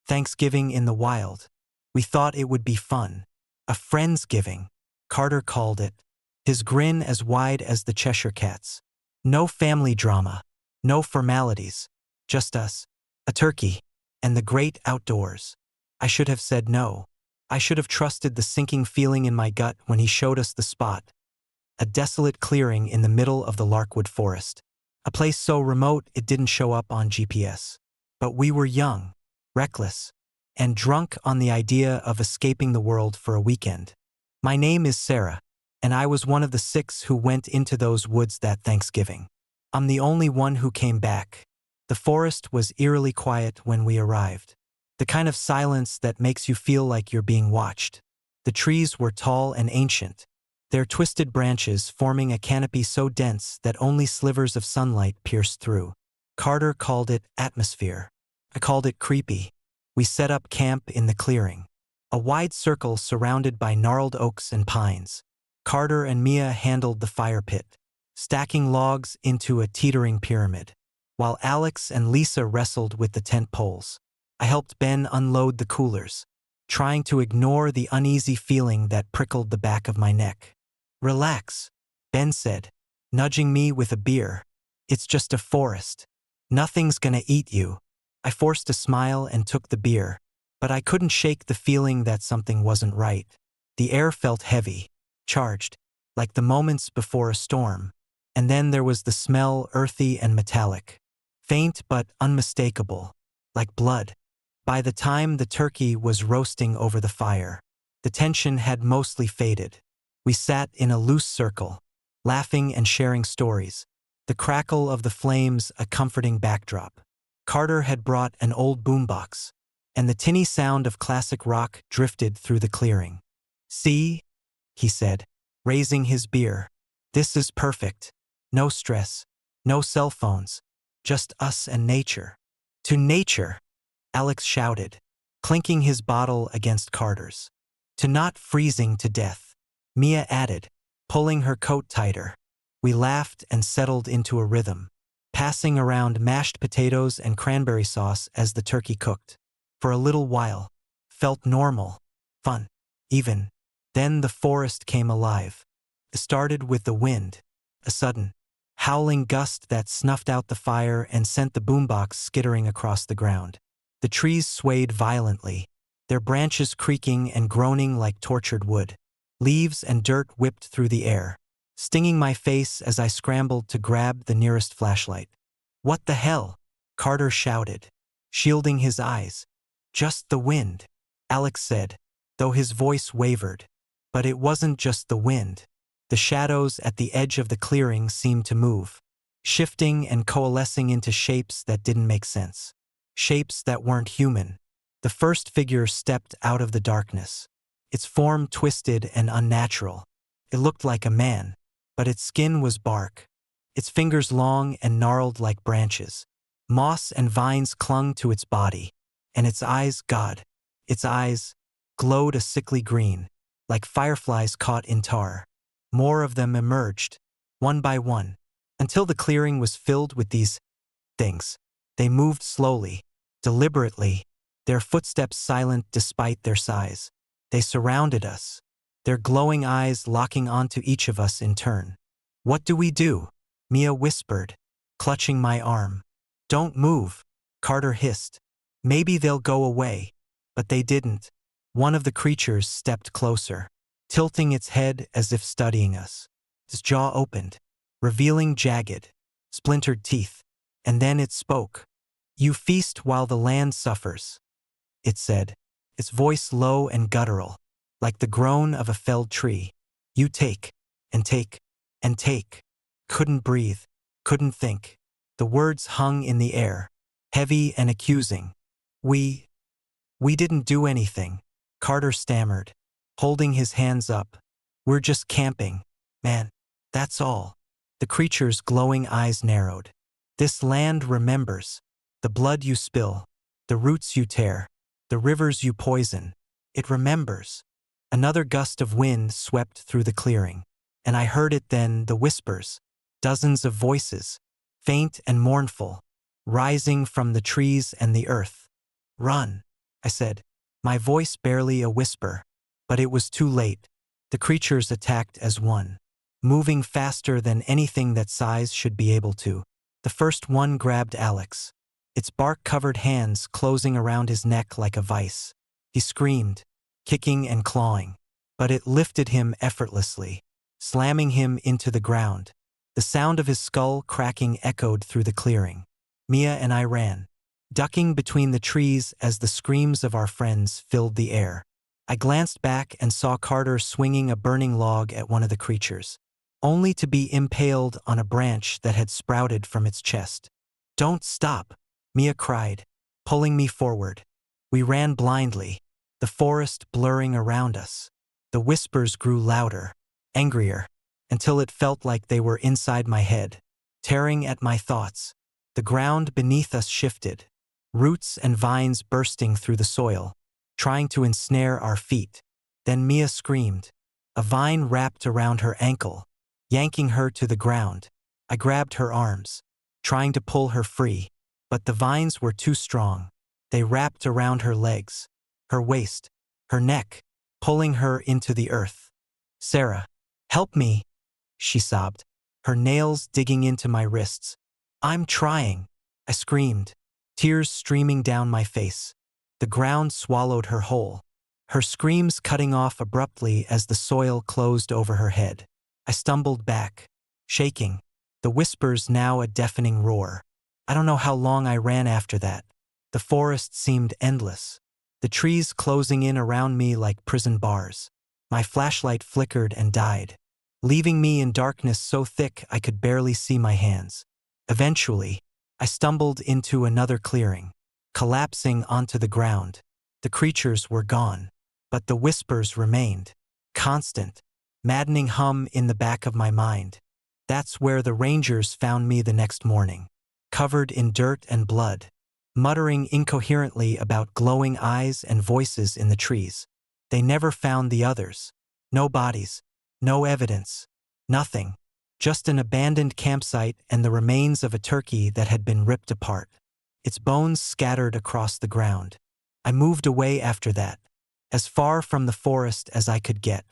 Thanksgiving in the wild. We thought it would be fun. A friendsgiving, Carter called it, his grin as wide as the Cheshire Cat's. No family drama, no formalities, just us, a turkey, and the great outdoors. I should have said no. I should have trusted the sinking feeling in my gut when he showed us the spot. A desolate clearing in the middle of the Larkwood Forest. A place so remote it didn't show up on GPS. But we were young, reckless, and drunk on the idea of escaping the world for a weekend. My name is Sarah, and I was one of the 6 who went into those woods that Thanksgiving. I'm the only one who came back. The forest was eerily quiet when we arrived. The kind of silence that makes you feel like you're being watched. The trees were tall and ancient, their twisted branches forming a canopy so dense that only slivers of sunlight pierced through. Carter called it atmosphere. I called it creepy. We set up camp in the clearing. A wide circle surrounded by gnarled oaks and pines. Carter and Mia handled the fire pit, stacking logs into a teetering pyramid, while Alex and Lisa wrestled with the tent poles. I helped Ben unload the coolers, trying to ignore the uneasy feeling that prickled the back of my neck. "Relax," Ben said, nudging me with a beer. "It's just a forest. Nothing's gonna eat you." I forced a smile and took the beer, but I couldn't shake the feeling that something wasn't right. The air felt heavy, charged, like the moments before a storm. And then there was the smell, earthy and metallic, faint but unmistakable, like blood. By the time the turkey was roasting over the fire, the tension had mostly faded. We sat in a loose circle, laughing and sharing stories, the crackle of the flames a comforting backdrop. Carter had brought an old boombox, and the tinny sound of classic rock drifted through the clearing. "See?" he said, raising his beer. "This is perfect. No stress, no cell phones, just us and nature." "To nature," Alex shouted, clinking his bottle against Carter's. "To not freezing to death," Mia added, pulling her coat tighter. We laughed and settled into a rhythm, passing around mashed potatoes and cranberry sauce as the turkey cooked. For a little while, felt normal, fun, even. Then the forest came alive. It started with the wind, a sudden, howling gust that snuffed out the fire and sent the boombox skittering across the ground. The trees swayed violently, their branches creaking and groaning like tortured wood. Leaves and dirt whipped through the air, stinging my face as I scrambled to grab the nearest flashlight. "What the hell?" Carter shouted, shielding his eyes. "Just the wind," Alex said, though his voice wavered. But it wasn't just the wind. The shadows at the edge of the clearing seemed to move, shifting and coalescing into shapes that didn't make sense. Shapes that weren't human. The first figure stepped out of the darkness, its form twisted and unnatural. It looked like a man, but its skin was bark, its fingers long and gnarled like branches. Moss and vines clung to its body, and its eyes, its eyes glowed a sickly green, like fireflies caught in tar. More of them emerged, one by one, until the clearing was filled with these things. They moved slowly, deliberately, their footsteps silent despite their size. They surrounded us, their glowing eyes locking onto each of us in turn. "What do we do?" Mia whispered, clutching my arm. "Don't move," Carter hissed. "Maybe they'll go away." But they didn't. One of the creatures stepped closer, tilting its head as if studying us. Its jaw opened, revealing jagged, splintered teeth. And then it spoke. "You feast while the land suffers," it said, its voice low and guttural, like the groan of a felled tree. "You take, and take, and take." Couldn't breathe, couldn't think. The words hung in the air, heavy and accusing. We didn't do anything," Carter stammered, holding his hands up. "We're just camping, man, that's all." The creature's glowing eyes narrowed. "This land remembers. The blood you spill, the roots you tear, the rivers you poison. It remembers." Another gust of wind swept through the clearing, and I heard it then, the whispers, dozens of voices, faint and mournful, rising from the trees and the earth. "Run, I said, my voice barely a whisper. But it was too late. The creatures attacked as one, moving faster than anything that size should be able to. The first one grabbed Alex, its bark-covered hands closing around his neck like a vice. He screamed, kicking and clawing, but it lifted him effortlessly, slamming him into the ground. The sound of his skull cracking echoed through the clearing. Mia and I ran, ducking between the trees as the screams of our friends filled the air. I glanced back and saw Carter swinging a burning log at one of the creatures, only to be impaled on a branch that had sprouted from its chest. "Don't stop," Mia cried, pulling me forward. We ran blindly, the forest blurring around us. The whispers grew louder, angrier, until it felt like they were inside my head, tearing at my thoughts. The ground beneath us shifted, roots and vines bursting through the soil, trying to ensnare our feet. Then Mia screamed. A vine wrapped around her ankle, yanking her to the ground. I grabbed her arms, trying to pull her free, but the vines were too strong. They wrapped around her legs, her waist, her neck, pulling her into the earth. "Sarah, help me," she sobbed, her nails digging into my wrists. "I'm trying," I screamed, tears streaming down my face. The ground swallowed her whole, her screams cutting off abruptly as the soil closed over her head. I stumbled back, shaking, the whispers now a deafening roar. I don't know how long I ran after that. The forest seemed endless, the trees closing in around me like prison bars. My flashlight flickered and died, leaving me in darkness so thick I could barely see my hands. Eventually, I stumbled into another clearing, collapsing onto the ground. The creatures were gone, but the whispers remained, constant, maddening hum in the back of my mind. That's where the rangers found me the next morning, covered in dirt and blood, muttering incoherently about glowing eyes and voices in the trees. They never found the others. No bodies, no evidence, nothing. Just an abandoned campsite and the remains of a turkey that had been ripped apart, its bones scattered across the ground. I moved away after that, as far from the forest as I could get.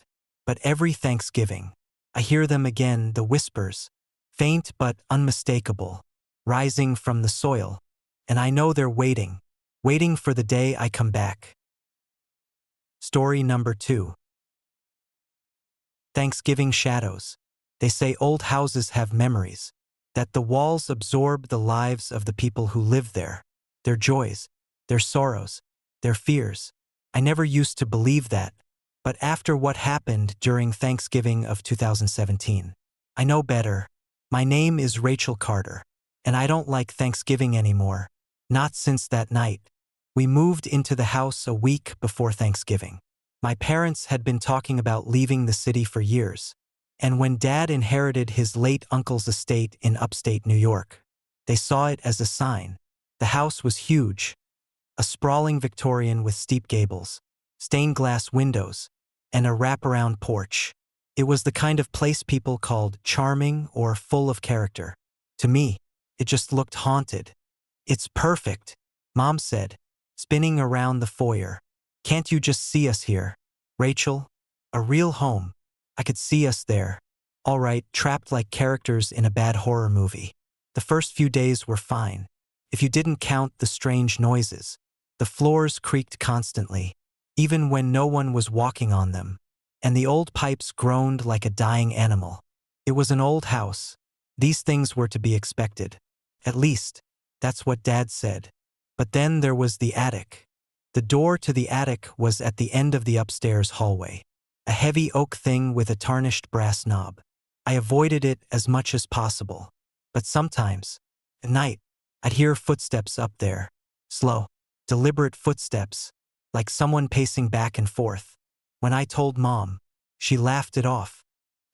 But every Thanksgiving, I hear them again, the whispers, faint but unmistakable, rising from the soil, and I know they're waiting for the day I come back. Story number 2. Thanksgiving Shadows. They say old houses have memories, that the walls absorb the lives of the people who live there, their joys, their sorrows, their fears. I never used to believe that, but after what happened during Thanksgiving of 2017, I know better. My name is Rachel Carter, and I don't like Thanksgiving anymore, not since that night. We moved into the house a week before Thanksgiving. My parents had been talking about leaving the city for years, and when Dad inherited his late uncle's estate in upstate New York, they saw it as a sign. The house was huge, a sprawling Victorian with steep gables, stained glass windows, and a wraparound porch. It was the kind of place people called charming or full of character. To me, it just looked haunted. "It's perfect," Mom said, spinning around the foyer. "Can't you just see us here, Rachel? A real home. I could see us there. All right, trapped like characters in a bad horror movie." The first few days were fine, if you didn't count the strange noises. The floors creaked constantly, even when no one was walking on them, and the old pipes groaned like a dying animal. It was an old house. These things were to be expected. At least, that's what Dad said. But then there was the attic. The door to the attic was at the end of the upstairs hallway, a heavy oak thing with a tarnished brass knob. I avoided it as much as possible, but sometimes, at night, I'd hear footsteps up there, slow, deliberate footsteps, like someone pacing back and forth. When I told Mom, she laughed it off.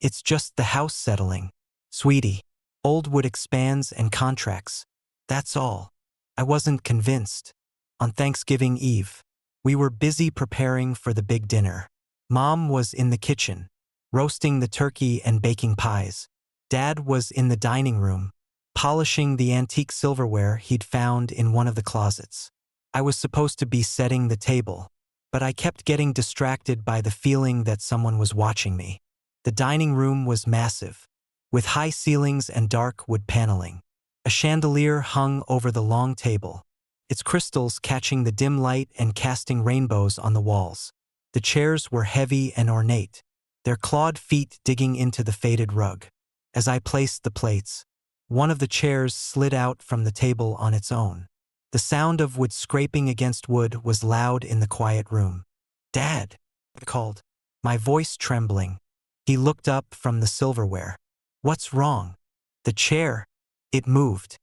"It's just the house settling, sweetie. Old wood expands and contracts. That's all." I wasn't convinced. On Thanksgiving Eve, we were busy preparing for the big dinner. Mom was in the kitchen, roasting the turkey and baking pies. Dad was in the dining room, polishing the antique silverware he'd found in one of the closets. I was supposed to be setting the table, but I kept getting distracted by the feeling that someone was watching me. The dining room was massive, with high ceilings and dark wood paneling. A chandelier hung over the long table, its crystals catching the dim light and casting rainbows on the walls. The chairs were heavy and ornate, their clawed feet digging into the faded rug. As I placed the plates, one of the chairs slid out from the table on its own. The sound of wood scraping against wood was loud in the quiet room. "Dad," I called, my voice trembling. He looked up from the silverware. "What's wrong?" "The chair. It moved."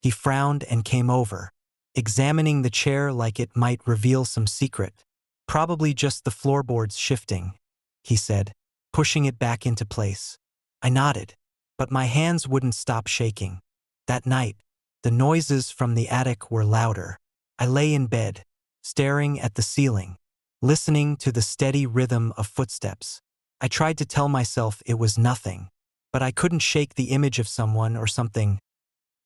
He frowned and came over, examining the chair like it might reveal some secret. "Probably just the floorboards shifting," he said, pushing it back into place. I nodded, but my hands wouldn't stop shaking. That night, the noises from the attic were louder. I lay in bed, staring at the ceiling, listening to the steady rhythm of footsteps. I tried to tell myself it was nothing, but I couldn't shake the image of someone or something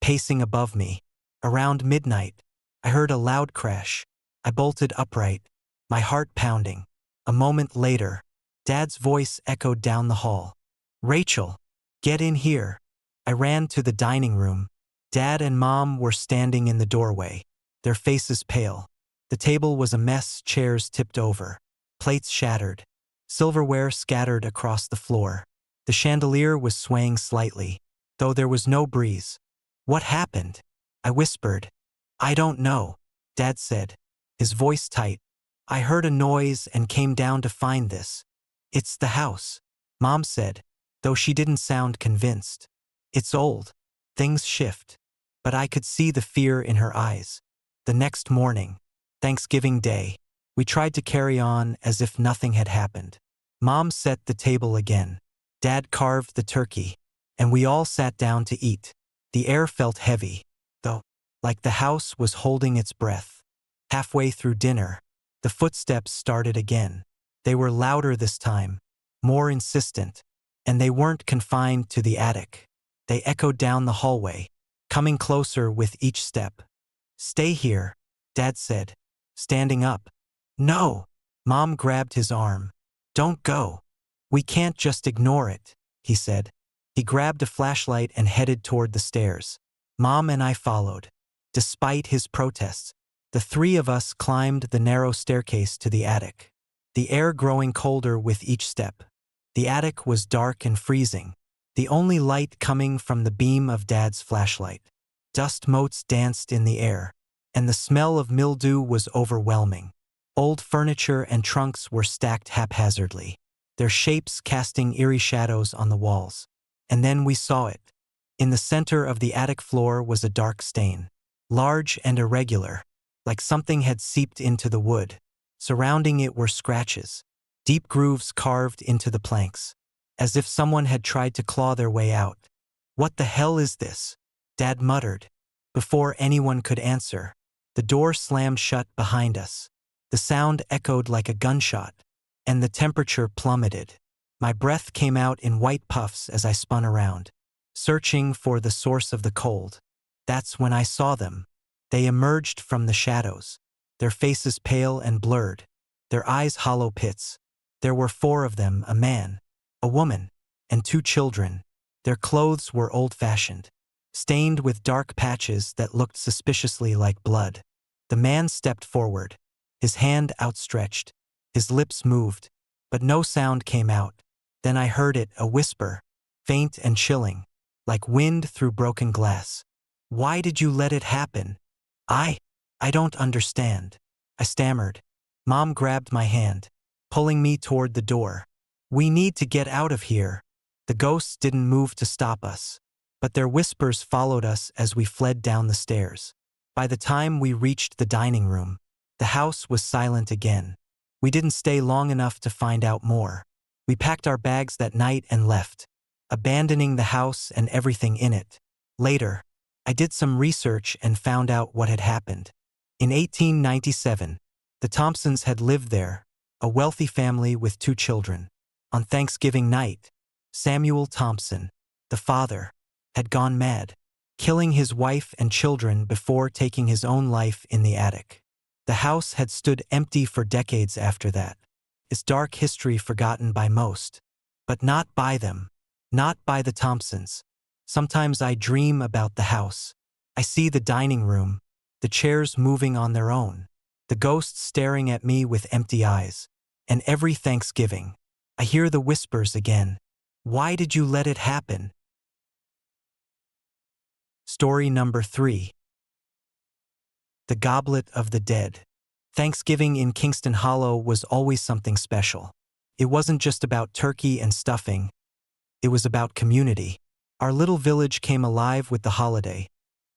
pacing above me. Around midnight, I heard a loud crash. I bolted upright, my heart pounding. A moment later, Dad's voice echoed down the hall. "Rachel, get in here." I ran to the dining room. Dad and Mom were standing in the doorway, their faces pale. The table was a mess, chairs tipped over, plates shattered, silverware scattered across the floor. The chandelier was swaying slightly, though there was no breeze. "What happened?" I whispered. "I don't know," Dad said, his voice tight. "I heard a noise and came down to find this." "It's the house," Mom said, though she didn't sound convinced. "It's old. Things shift." But I could see the fear in her eyes. The next morning, Thanksgiving Day, we tried to carry on as if nothing had happened. Mom set the table again. Dad carved the turkey, and we all sat down to eat. The air felt heavy, though, like the house was holding its breath. Halfway through dinner, the footsteps started again. They were louder this time, more insistent, and they weren't confined to the attic. They echoed down the hallway, coming closer with each step. "Stay here," Dad said, standing up. "No." Mom grabbed his arm. "Don't go. We can't just ignore it," he said. He grabbed a flashlight and headed toward the stairs. Mom and I followed. Despite his protests, the three of us climbed the narrow staircase to the attic, the air growing colder with each step. The attic was dark and freezing, the only light coming from the beam of Dad's flashlight. Dust motes danced in the air, and the smell of mildew was overwhelming. Old furniture and trunks were stacked haphazardly, their shapes casting eerie shadows on the walls. And then we saw it. In the center of the attic floor was a dark stain, large and irregular, like something had seeped into the wood. Surrounding it were scratches, deep grooves carved into the planks, as if someone had tried to claw their way out. "What the hell is this?" Dad muttered. Before anyone could answer, the door slammed shut behind us. The sound echoed like a gunshot, and the temperature plummeted. My breath came out in white puffs as I spun around, searching for the source of the cold. That's when I saw them. They emerged from the shadows, their faces pale and blurred, their eyes hollow pits. There were 4 of them, a man, a woman, and 2 children. Their clothes were old-fashioned, stained with dark patches that looked suspiciously like blood. The man stepped forward, his hand outstretched. His lips moved, but no sound came out. Then I heard it, a whisper, faint and chilling, like wind through broken glass. "Why did you let it happen?" I don't understand," I stammered. Mom grabbed my hand, pulling me toward the door. "We need to get out of here." The ghosts didn't move to stop us, but their whispers followed us as we fled down the stairs. By the time we reached the dining room, the house was silent again. We didn't stay long enough to find out more. We packed our bags that night and left, abandoning the house and everything in it. Later, I did some research and found out what had happened. In 1897, the Thompsons had lived there, a wealthy family with 2 children. On Thanksgiving night, Samuel Thompson, the father, had gone mad, killing his wife and children before taking his own life in the attic. The house had stood empty for decades after that, its dark history forgotten by most. But not by them. Not by the Thompsons. Sometimes I dream about the house. I see the dining room, the chairs moving on their own, the ghosts staring at me with empty eyes. And every Thanksgiving, I hear the whispers again. Why did you let it happen? Story number 3. The Goblet of the Dead. Thanksgiving in Kingston Hollow was always something special. It wasn't just about turkey and stuffing. It was about community. Our little village came alive with the holiday.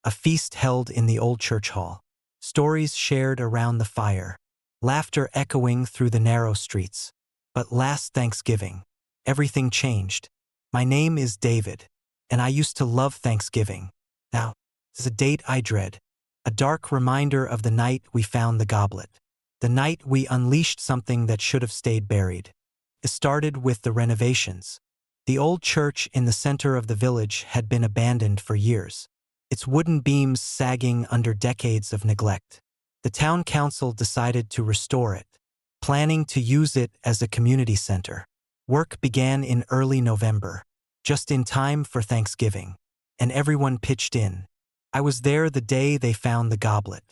A feast held in the old church hall. Stories shared around the fire. Laughter echoing through the narrow streets. But last Thanksgiving, everything changed. My name is David, and I used to love Thanksgiving. Now, it's a date I dread. A dark reminder of the night we found the goblet. The night we unleashed something that should have stayed buried. It started with the renovations. The old church in the center of the village had been abandoned for years, its wooden beams sagging under decades of neglect. The town council decided to restore it, planning to use it as a community center. Work began in early November, just in time for Thanksgiving, and everyone pitched in. I was there the day they found the goblet.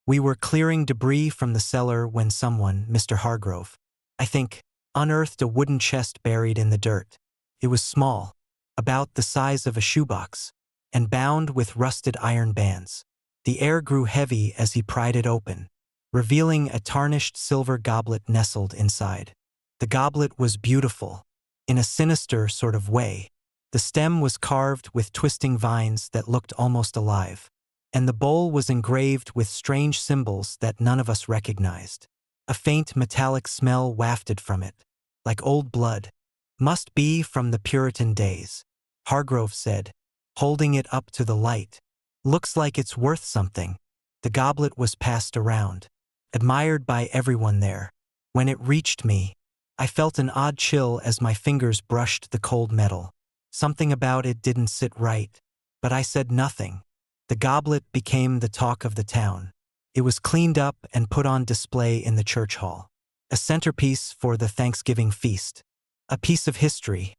We were clearing debris from the cellar when someone, Mr. Hargrove, I think, unearthed a wooden chest buried in the dirt. It was small, about the size of a shoebox, and bound with rusted iron bands. The air grew heavy as he pried it open, revealing a tarnished silver goblet nestled inside. The goblet was beautiful, in a sinister sort of way. The stem was carved with twisting vines that looked almost alive, and the bowl was engraved with strange symbols that none of us recognized. A faint metallic smell wafted from it, like old blood. Must be from the Puritan days, Hargrove said, holding it up to the light. Looks like it's worth something. The goblet was passed around, admired by everyone there. When it reached me, I felt an odd chill as my fingers brushed the cold metal. Something about it didn't sit right, but I said nothing. The goblet became the talk of the town. It was cleaned up and put on display in the church hall. A centerpiece for the Thanksgiving feast. A piece of history.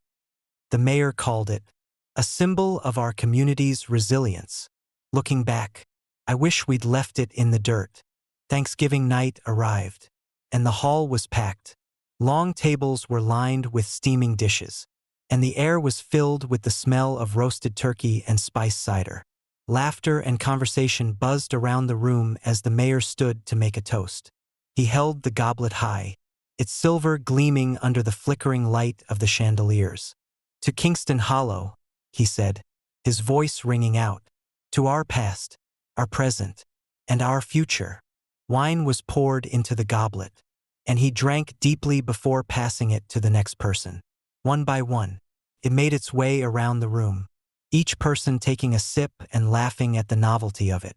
The mayor called it a symbol of our community's resilience. Looking back, I wish we'd left it in the dirt. Thanksgiving night arrived, and the hall was packed. Long tables were lined with steaming dishes, and the air was filled with the smell of roasted turkey and spiced cider. Laughter and conversation buzzed around the room as the mayor stood to make a toast. He held the goblet high, its silver gleaming under the flickering light of the chandeliers. To Kingston Hollow, he said, his voice ringing out. To our past, our present, and our future. Wine was poured into the goblet, and he drank deeply before passing it to the next person. One by one, it made its way around the room, each person taking a sip and laughing at the novelty of it.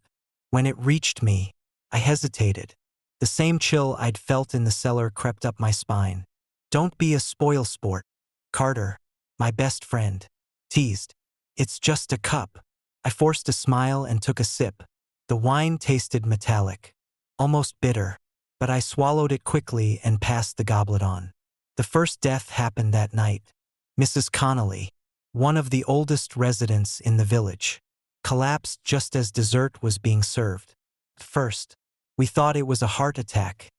When it reached me, I hesitated. The same chill I'd felt in the cellar crept up my spine. Don't be a spoil sport, Carter, my best friend, teased. It's just a cup. I forced a smile and took a sip. The wine tasted metallic, almost bitter, but I swallowed it quickly and passed the goblet on. The first death happened that night. Mrs. Connolly, one of the oldest residents in the village, collapsed just as dessert was being served. At first, we thought it was a heart attack.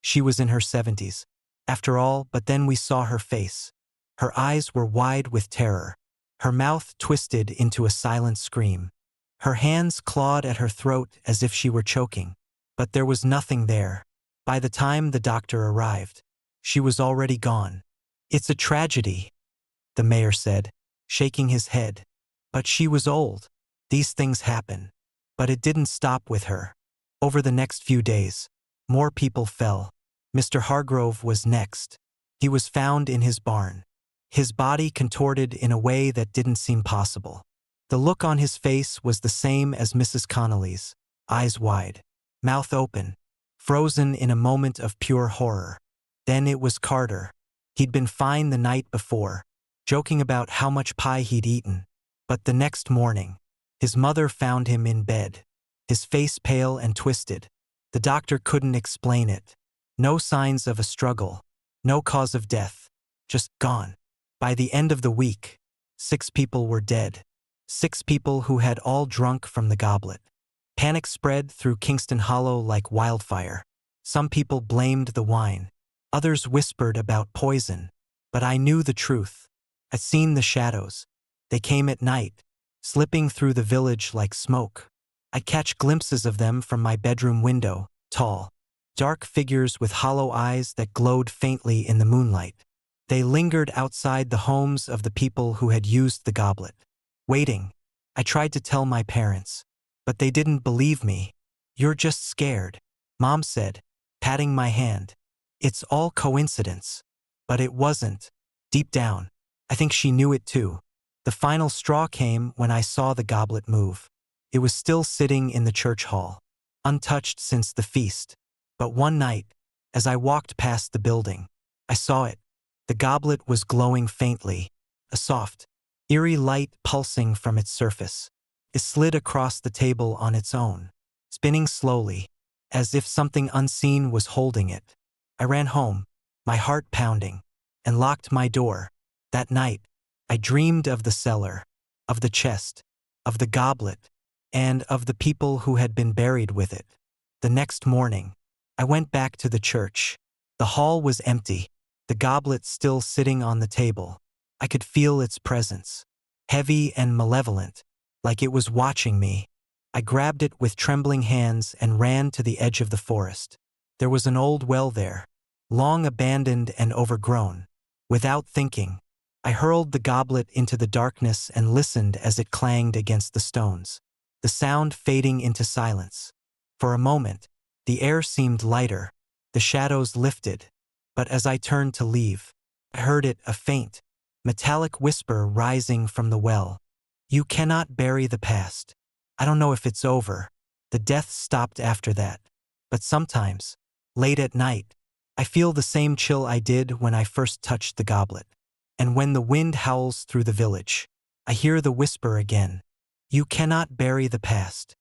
She was in her 70s, after all, but then we saw her face. Her eyes were wide with terror, her mouth twisted into a silent scream. Her hands clawed at her throat as if she were choking, but there was nothing there. By the time the doctor arrived, she was already gone. It's a tragedy, the mayor said, shaking his head. But she was old. These things happen. But it didn't stop with her. Over the next few days, more people fell. Mr. Hargrove was next. He was found in his barn, his body contorted in a way that didn't seem possible. The look on his face was the same as Mrs. Connolly's, eyes wide, mouth open, frozen in a moment of pure horror. Then it was Carter. He'd been fine the night before, joking about how much pie he'd eaten. But the next morning, his mother found him in bed, his face pale and twisted, the The doctor couldn't explain it. No signs of a struggle. No cause of death. Just gone. By the end of the week, 6 people were dead. 6 people who had all drunk from the goblet. Panic spread through Kingston Hollow like wildfire. Some people blamed the wine. Others whispered about poison. But I knew the truth. I'd seen the shadows. They came at night, slipping through the village like smoke. I'd catch glimpses of them from my bedroom window, tall, dark figures with hollow eyes that glowed faintly in the moonlight. They lingered outside the homes of the people who had used the goblet. Waiting, I tried to tell my parents, but they didn't believe me. "You're just scared," Mom said, patting my hand. "It's all coincidence." But it wasn't. Deep down, I think she knew it too. The final straw came when I saw the goblet move. It was still sitting in the church hall, untouched since the feast. But one night, as I walked past the building, I saw it. The goblet was glowing faintly, a soft, eerie light pulsing from its surface. It slid across the table on its own, spinning slowly, as if something unseen was holding it. I ran home, my heart pounding, and locked my door. That night, I dreamed of the cellar, of the chest, of the goblet, and of the people who had been buried with it. The next morning, I went back to the church. The hall was empty, the goblet still sitting on the table. I could feel its presence, heavy and malevolent, like it was watching me. I grabbed it with trembling hands and ran to the edge of the forest. There was an old well there, long abandoned and overgrown. Without thinking, I hurled the goblet into the darkness and listened as it clanged against the stones, the sound fading into silence. For a moment, the air seemed lighter, the shadows lifted, but as I turned to leave, I heard it, a faint, metallic whisper rising from the well. "You cannot bury the past. I don't know if it's over." The death stopped after that. But sometimes, late at night, I feel the same chill I did when I first touched the goblet. And when the wind howls through the village, I hear the whisper again. "You cannot bury the past."